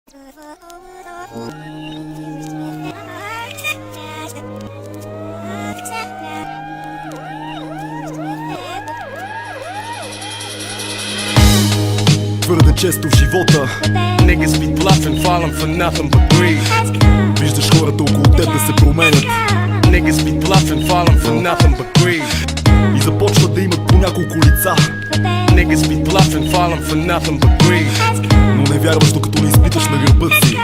Твърде често в живота Niggas be bluffing, falling for nothing but greed. виждаш хората около теб да се променят Niggas be bluffing, falling for nothing but greed. и започват да имат по няколко лица. Niggas be bluffing, falling for nothing but greed. Но не вярваш докато не изпиташ на гърба си.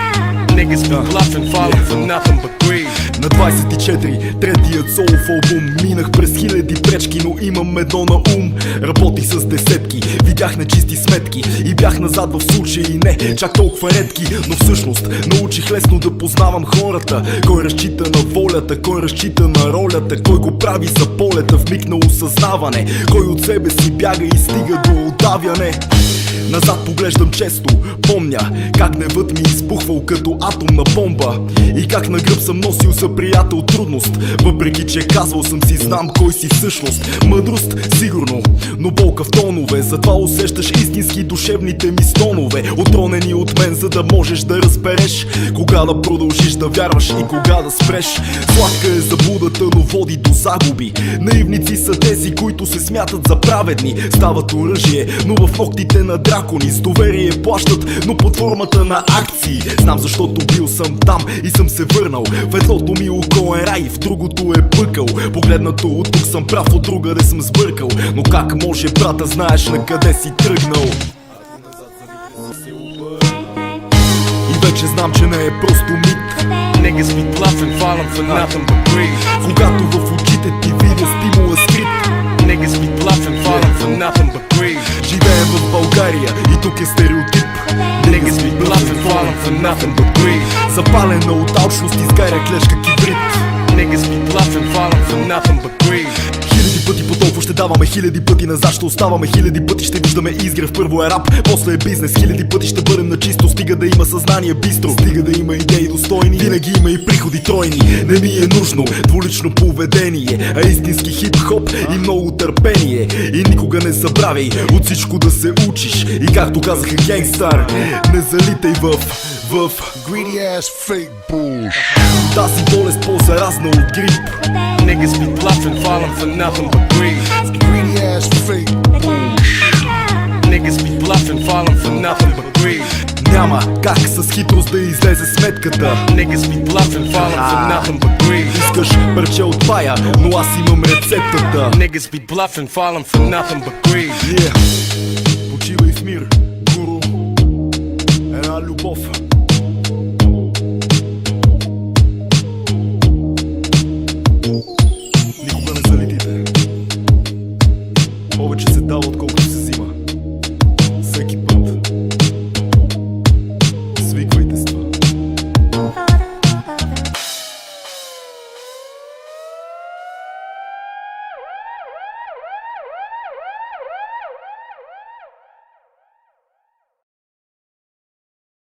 Niggas be bluffing, falling for nothing but greed. На 24, третият солов албум. Минах през хиляди пречки, но имам едно на ум. Работих с десетки, видях нечисти сметки и бях назад в случаи не чак толкова редки. Но всъщност научих лесно да познавам хората. Кой разчита на волята, кой разчита на ролята, кой го прави за полета в миг на осъзнаване, кой от себе си бяга и стига до удавяне. Назад поглеждам често, помня как гневът ми избухвал като атомна бомба и как на гръб съм носил за приятел трудност. Въпреки че казвал съм си знам кой си всъщност. Мъдрост сигурно, но болка в тонове. Затова усещаш истински душевните ми стонове, отронени от мен, за да можеш да разбереш кога да продължиш да вярваш и кога да спреш. Сладка е заблудата, но води до загуби. Наивници са тези, които се смятат за праведни. Стават оръжие, но в ногтите на дракони. С доверие плащат, но под формата на акции. Знам защото бил съм там и съм се върнал. В едното ми око е рай, в другото е пъкъл. Погледнато от тук съм прав, от другаде съм сбъркал. Но как може, брата, знаеш на къде си тръгнал? И вече знам, че не е просто мит. Niggas be bluffing, falling for nothing but greed. Когато в очите ти видя стимула скрит. Niggas be bluffing, falling for nothing but greed. Живеем в България и тук е стереотип. Niggas be bluffing, falling for nothing but greed. Запалена от алчност изгаря клешка кибрид. Niggas be bluffing, falling for nothing but greed. Хиляди пъти по толкова ще даваме, хиляди пъти назад ще оставаме. Хиляди пъти ще виждаме изгрев, първо е рап, после е бизнес. Хиляди пъти ще бъдем на чисто, стига да има съзнание бистро, стига да има идеи достойни. Винаги има и приходи тройни. Не ми е нужно двулично поведение, а истински хип-хоп и много търпение. И никога не забравяй от всичко да се учиш. И както казаха Генгстър, не залитай в Greedy ass fake bullshit. тази болест по-заразна от грип. Niggas be bluffing, falling for nothing but greed. Greedy ass fake bullshit. Niggas be bluffing, falling for nothing but greed. Няма как с хитрост да излезе сметката. Niggas be bluffing, falling for nothing but greed. Искаш парче от пая, но аз имам рецептата. Niggas be bluffing, falling for nothing but greed. Почивай в мир, гуру. Една любов. Никога не залетите. Повече се дава, отколкото